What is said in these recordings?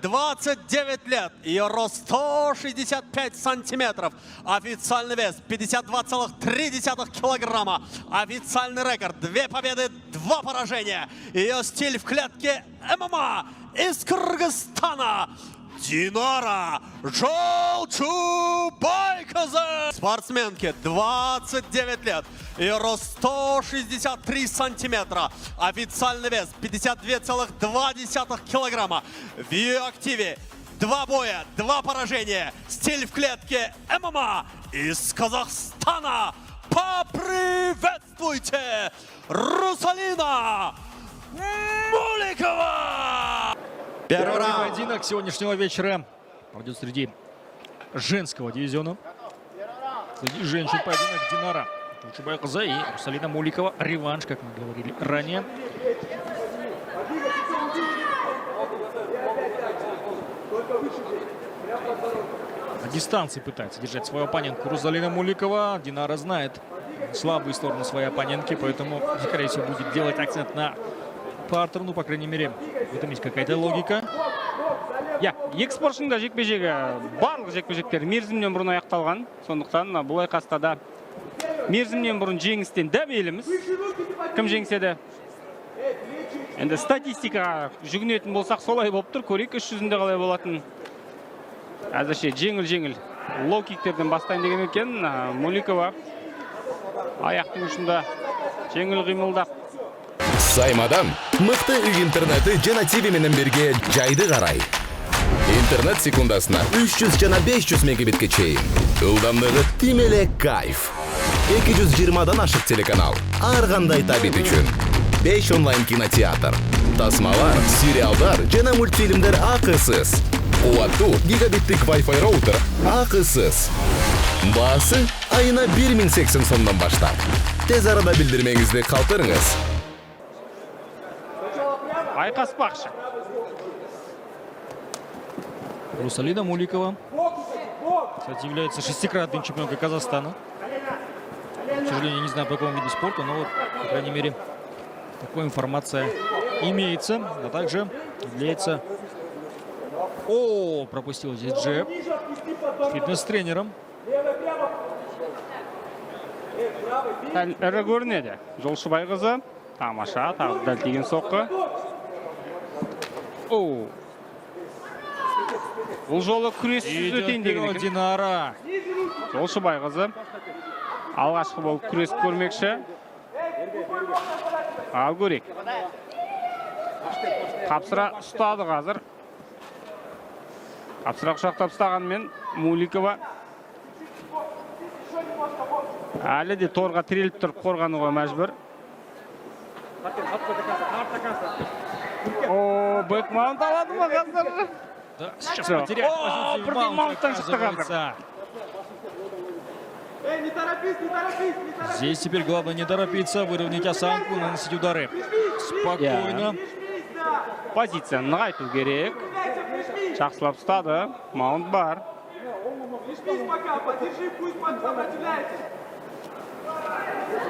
29 лет, ее рост 165 сантиметров, официальный вес 52,3 килограмма, официальный рекорд 2 победы, 2 поражения, ее стиль в клетке ММА из Кыргызстана. Динара Жолчубайкызы. Спортсменке 29 лет. Ее рост 163 сантиметра. Официальный вес 52,2 килограмма. В ее активе 2 боя, 2 поражения. Стиль в клетке ММА из Казахстана. Поприветствуйте Русалина Муликова! Первый поединок сегодняшнего вечера пройдет среди женского дивизиона. Среди женщин поединок Динара Жолчубайкызы и Русалина Муликова. Реванш, как мы говорили ранее. На дистанции пытается держать свою оппонентку Русалина Муликова. Динара знает слабые стороны своей оппонентки, поэтому, скорее всего, будет делать акцент на партер. Ну, по крайней мере, в этом есть какая-то логика. Я, екі спортшының да жекпе-жегі барлық жекпе-жектер мерзімнен бұрын аяқталған. Сондықтан бұл айқаста мерзімнен бұрын жеңістен дәмеліміз. Кім жеңсе де. Енді статистикаға жүгінетін болсақ солай болып тұр. Көрейік 300-інде қалай болатын. Әзірше жеңіл лоу-киктерден бастайын деген екен. Муликова аяқтың ұшында жеңіл қимылдап. Саймадан мықты үй интернеті жана TV менен бирге жайды карай. Интернет секундасына 300 жана 500 мегабитке чейин. Ылдамдыгы тим эле кайф. 220дан ашык телеканал. Ар кандай табит үчүн. 5 онлайн кинотеатр. Тасмалар, сериалдар жана мультфильмдер акысыз. Кубаттуу гигабиттик Wi-Fi роутер акысыз. Баасы айына 1080 сомдон баштап. Тез арада билдирмеңизди калтырыңыз. Айқаспақшы. Русалина Муликова, кстати, является 6-кратной чемпионкой Казахстана. К сожалению, не знаю, по какому виду спорта, но вот, по крайней мере, такая информация имеется. А также является... О, пропустил здесь джеб. Фитнес-тренером. Ірі көрінеді. Жолшыбайқызы. Тамаша, тағы дәл тиген соққы. Оу. Бұл жолы күрессіз өтейін деген екен. Динара. Жолшыбайқызы алғашқы болып күрес көрмекші. Ал көрейік. Қапсыра ұстады қазір. Қапсыра құшақтап ұстағанмен Муликова әлі де торға тіреліп тұрып қорғануға мәжбүр. О, бэкмаунт алады ма қазір? Да, сейчас потеряет позицию. Бірден маунттан шықты қазір. Здесь теперь главное не торопиться, выровнять осанку, наносить удары. Спокойно. Позицияны нығайту керек. Жақсылап ұстады. Маунт бар.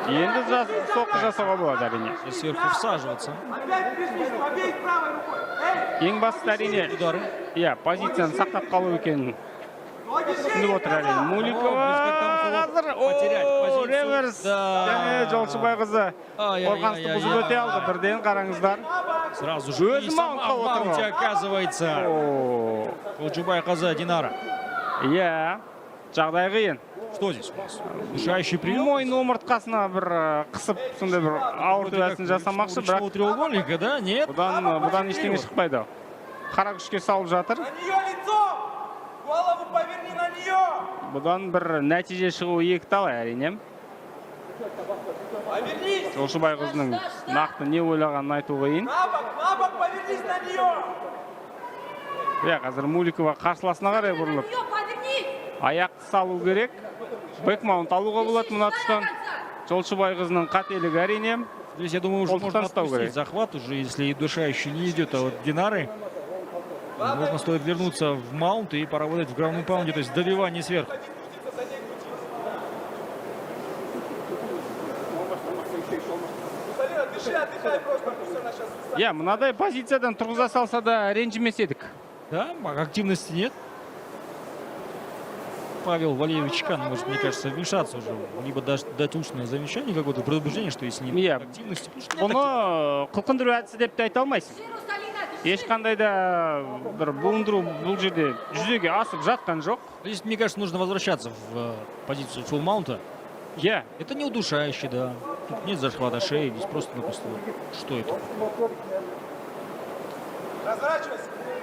Енді соққы жасауға болады әрине. Сверху всаживаться. Ең басты әрине позицияны сақтап қалу екенін түсініп отыр әрине. Муликова қазір реверс. Және Жолшыбайқызы қорғанысты бұзып өте алды. Бірден қараңыздар. Сразу же и сама в маунте оказывается. Жолчубайкызы Динара. Жағдай қиын. Что здесь у нас? Решающий прием. Мойын омыртқасына бір қысып, сондай бір ауыр төбесін жасамақшы, бірақ треугольника, да? Нет. Бұдан ештеңе шықпайды. Қара күшке салып жатыр. Бұдан бір нәтиже шығуы екіталай әрине. Жолшыбайқызының нақты не ойлағанын айту қиын. Қазір Муликова қарсыласына қарай бұрылып аяқты салу керек. Бэкмаунт алуға болады мұна тұстан. Жолшыбайқызының қателігі әрине. Здесь, я думаю, уже можно отпустить захват, уже если удушающий не идет, а вот Динары. Можно стоит вернуться в маунт и поработать в граунд паунде, то есть добивание сверху. Мынадай позициядан тұрғыза салса да ренжімес едік. Да, активности нет. Павел Валерьевич Кан может, мне кажется, вмешаться уже, либо даже дать устное замечание, какое-то предупреждение, что если нет активности, потому что нет Бұны қылқындыру әдісі деп те айта алмайсың. Ешқандай да бір буындыру бұл жерде жүзеге асып жатқан жоқ. Здесь, мне кажется, нужно возвращаться в позицию фулл-маунта. Иә. Это не удушающе, да. Тут нет захвата шеи, здесь просто-напросто. Что это?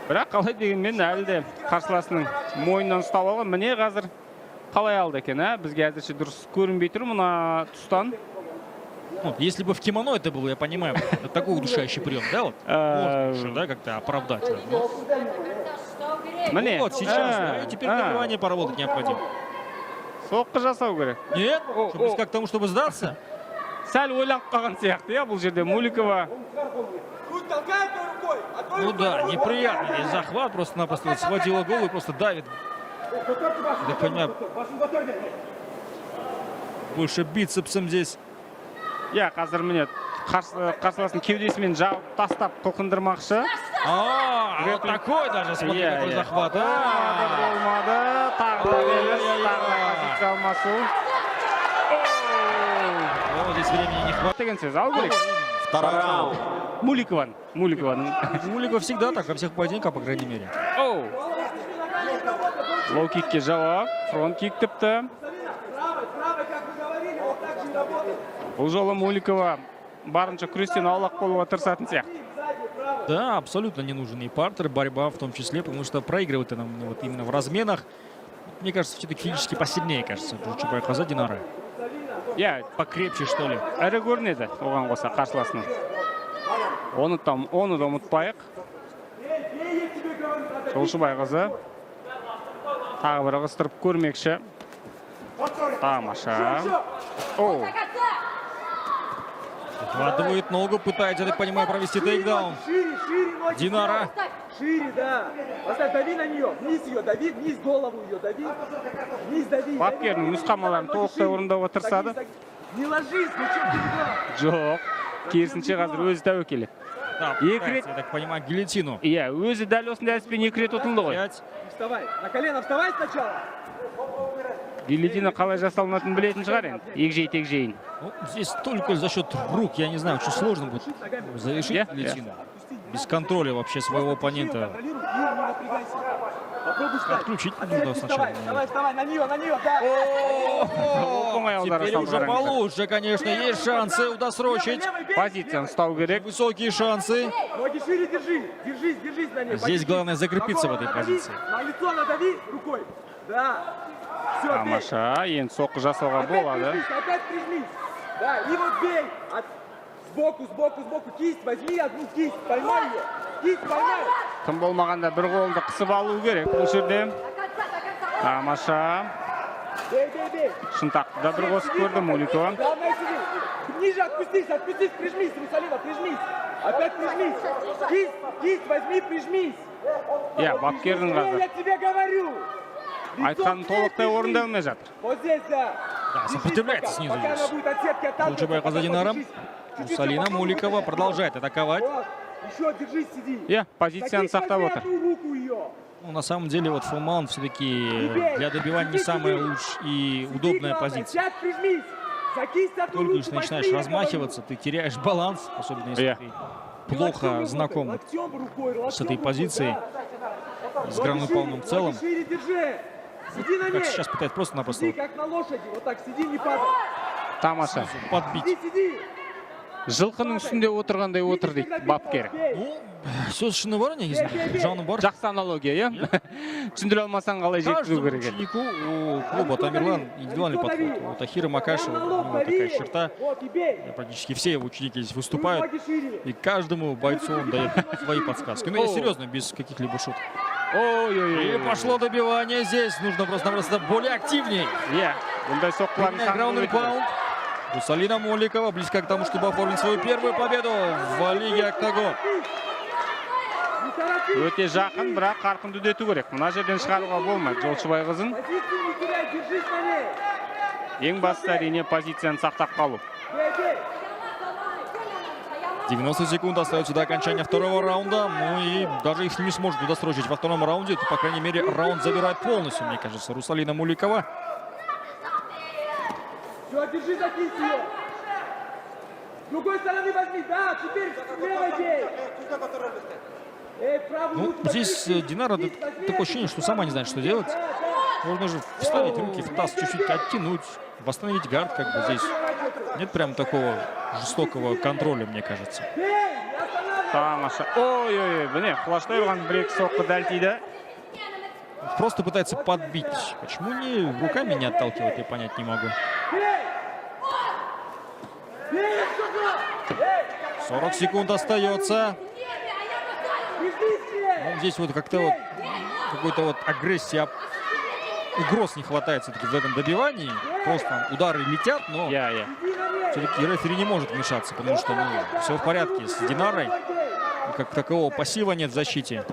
Бірақ қалай дегенмен әлі де қарсыласының мойнынан ұстап алған. Міне қазір қалай алды екен, бізге әзірше дұрыс көрінбей тұр мына тұстан. Вот, если бы в кимоно это было, я понимаю, это такой удушающий прием, да, вот? Можно еще, да, как-то оправдать. Но... Міне. Вот сейчас, да, и теперь добивание поработать необходимо. Соққы жасау керек. Нет? Что, близко к тому, чтобы сдаться? Сәл ойланып қалған сияқты, бұл жерде Муликова. Ну да, неприятный захват, просто-напросто вот схватила голову и просто давит. Я так понимаю, больше бицепсом здесь. Иә, қазір міне қарсыласын кеудесімен жауып тастап қылқындырмақшы. Вот такой даже, смотри, какой захват. Болмады, тағы да позиция алмасу. Здесь времени не хватает. Деген сөз, ал керек. Второй раунд. Муликованың. Муликов всегда так, во всех поединках, по крайней мере. Лоу-кикке жауап, фронт-кик тіпті. Бұл жолы Муликова барынша күрестен аулақ болуға тырысатын сияқты. Да, абсолютно не нужен и партер, борьба в том числе, потому что проигрывает она вот именно в разменах. Мне кажется, все-таки физически посильнее, кажется, Жолшыбай-Қаза Динара. Иә, покрепче, что ли. Әрі көрінеді оған қоса қарсыласының. Оны да ұмытпайық. Жолшыбай-Қаза тағы бір ығыстырып көрмекші. Тамаша. Вкладывает ногу, пытается, я так понимаю, провести тейкдаун. Динара. Шире, да. Поставь, дави на нее. Вниз ее дави, вниз голову ее дави. Вниз дави. Бапкердің нұсқамаларын толықтай орындауға тырысады. Не ложись, зачем ты играешь? Жоқ. Керісінше қазір өзі тәуекелі. Я так понимаю, гильотину. Иә, өзі дәл осындай әдіспен екі рет ұтылды ғой. Вставай. На колено вставай сначала. Гильотина қалай жасалынатынын білетін шығар енді. Егжей-тегжейін. Здесь только за счет рук, я не знаю, очень сложно будет завершить гильотину. Без контроля вообще своего оппонента. Отключить нужно сначала. Вставай, на нее, да. Теперь уже получше, конечно, есть шансы удосрочить. Позицияны ұстау керек. Высокие шансы. Ноги шире держи, держись на ней. Здесь главное закрепиться в этой позиции. На лицо надави рукой. Да. Тамаша, енді соққы жасауға болады. Опять прижмись. Да, и вот бей. Сбоку. Кисть, возьми одну кисть, поймай ее. Кисть поймай. Тым болмағанда бір қолды қысып алу керек бұл жерде. Тамаша. Бей. Шынтақты да бір қосып көрді Муликова. Главное сиди. Ниже отпустись, прижмись, Русалина, прижмись. Опять прижмись. Кисть, возьми, прижмись. Иә, бапкердің қазір. Я тебе говорю. Айтқанын толықтай орындалмай жатыр. Вот здесь, да. Да, сопротивляется снизу здесь. Жолшыбай-Қаза Динара. Русалина Муликова продолжает атаковать. Еще держись, сиди. Иә, позицияны сақтап отыр. Ну, на самом деле, вот фулл-маунт все-таки для добивания не самая лучшая и удобная позиция. Только лишь начинаешь размахиваться, ты теряешь баланс, особенно если ты плохо знаком с этой позицией, с гравным в целом. Как сейчас пытается просто-напросто Тамаша. подбить. Жылқының үстінде отырғандай отыр дейді бапкер. Сөз шыны бар, негізінде, жаны бар. Жақсы аналогия, иә? Түсіндіре алмасаң қалай жеткізу керек еді. Ученику у клуба Тамерлан индивидуальный подход. Вот Ахира Макашева, у него такая черта. Практически все его ученики здесь выступают. И каждому бойцу он дает свои подсказки. Ну, я серьезно, без каких-либо шуток. И пошло добивание здесь. Нужно просто-напросто более активней. Бұндай соққыларын Граунд паунд. Русалина Муликова близко к тому, чтобы оформить свою первую победу в Лиге Октагон. Өте жақын, бірақ қарқынды үдету керек. Мына жерден шығаруға болмайды Жолшыбай-Қазын. Ең басты әрине позицияны сақтап қалу. 90 секунд остается до окончания второго раунда. Ну и даже если не сможет досрочить во втором раунде, то, по крайней мере, раунд забирает полностью, мне кажется, Русалина Муликова. Все, держи за кисть ее. С другой стороны возьми, да, теперь левой бей. Ну, здесь Динара такое ощущение, что сама не знает, что делать. Можно же вставить руки в таз, чуть-чуть оттянуть, восстановить гард, как бы здесь. Нет прям такого жестокого контроля, мне кажется. Тамаша. Ой-ой-ой, міне флаштай ұрған бір-екі соққы дәл тиді. Просто пытается подбить. Почему не руками не отталкивает, я понять не могу. 40 секунд остается. Ну, здесь вот как-то вот какой-то вот агрессии, угроз не хватает все-таки в этом добивании. Просто удары летят, но все-таки рефери не может вмешаться, потому что все в порядке с Динарой. И как такового пассива нет в защите.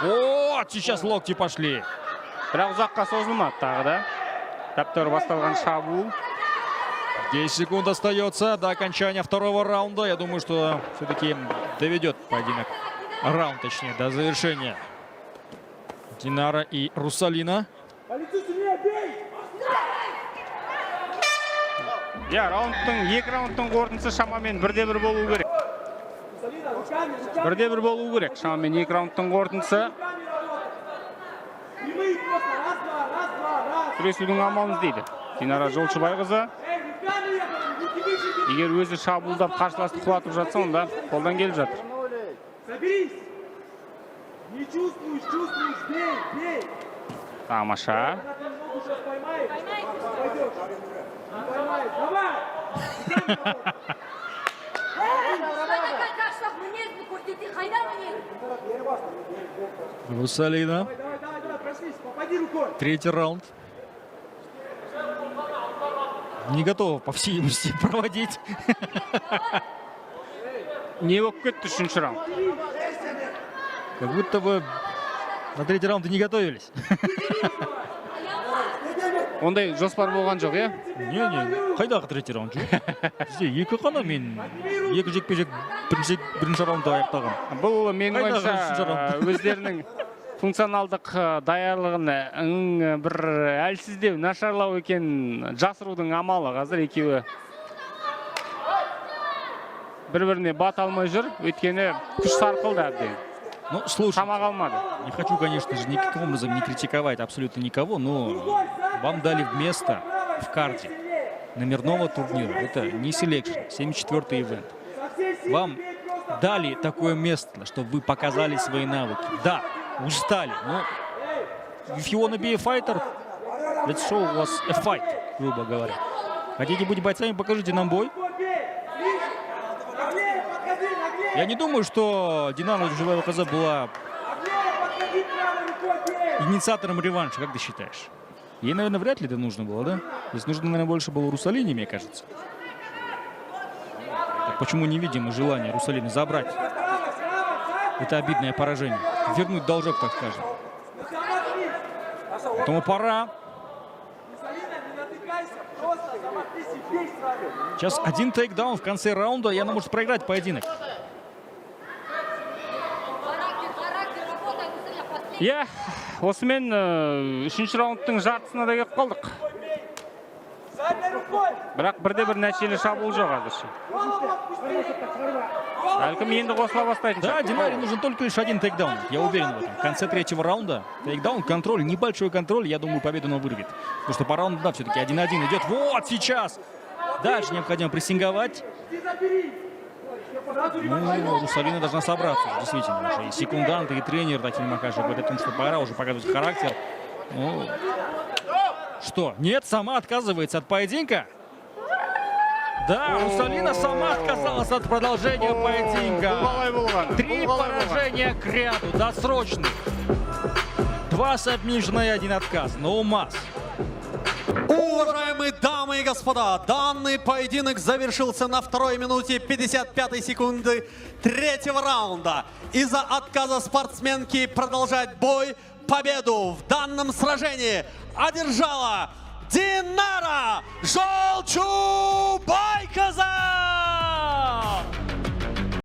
Вот, сейчас локти пошли. Бірақ ұзаққа созылмады тағы да. Таптар басталған шабуыл. 10 секунд остается до окончания второго раунда. Я думаю, что все-таки доведет поединок. Раунд, точнее, до завершения. Динара и Русалина. Екі раундтың қорытындысы шамамен бірде-бір болу керек. Бірде-бір болу керек. Шамамен екі раундтың қорытындысы. Күресудің амалын іздейді. Динара Жолшыбайқызы. Егер өзі шабуылдап қарсыласты құлатып жатса, онда қолдан келіп жатыр. Тамаша. Русалина. Третий раунд. Не готова, по всей видимости, проводить. Не болып кетті үшінші раунд. Как будто бы на третий раунд не готовились. Ондай жоспар болған жоқ, е? Не, қайдағы третий раунд жоқ. Бізде екі қана мен екі жекпе-жек бірінші раунда аяқтаған. Бұл менің ойымша өздерінің функционалдық даярлығын бір әлсіздеу, нашарлау екен жасырудың амалы. Қазір екеуі бір-біріне бат алмай жүр, өйткені күш сарқылды әбден. Ну, слушай, қалмады. Не хочу, конечно же, никаким образом не критиковать абсолютно никого, но вам дали место в карде номерного турнира. Это не селекшн, 74-й ивент. Вам дали такое место, чтобы вы показали свои навыки. Да, устали, но if you wanna be a fighter, let's show us a fight, грубо говоря. Хотите быть бойцами, покажите нам бой. Я не думаю, что Динара Жолшыбайқызы была инициатором реванша, как ты считаешь? Ей, наверное, вряд ли это нужно было, да? То есть нужно, наверное, больше было Русалине, мне кажется. Так почему не видим желания Русалины забрать это обидное поражение? Вернуть должок, так скажем. Поэтому пора. Сейчас один тейкдаун в конце раунда, и она может проиграть поединок. Иә, осымен үшінші раундтың жартысына да кеп қалдық. Бірақ бірде-бір нәтижелі шабуыл жоқ әзірше. Бәлкім енді қосыла бастайтын. Да, Динаре нужен только лишь один тейкдаун. Я уверен в этом. В конце третьего раунда тейкдаун, контроль, небольшой контроль, я думаю, победу он вырвет. Потому что по раунду, да, все-таки 1-1 идет. Вот сейчас! Дальше необходимо прессинговать. Ну, Русалина должна собраться, действительно. Уже и секунданты, и тренер Такими Макаши говорят о том, что пора уже показывать характер. Ну, что, нет, сама отказывается от поединка? Да, Русалина сама отказалась от продолжения поединка. 3 поражения к ряду, досрочных. 2 сабмишена и 1 отказ. No mas. Уважаемые дамы и господа, данный поединок завершился на 2-й минуте 55-й секунды 3-го раунда. Из-за отказа спортсменки продолжать бой победу в данном сражении одержала Динара Жолчубайқызы!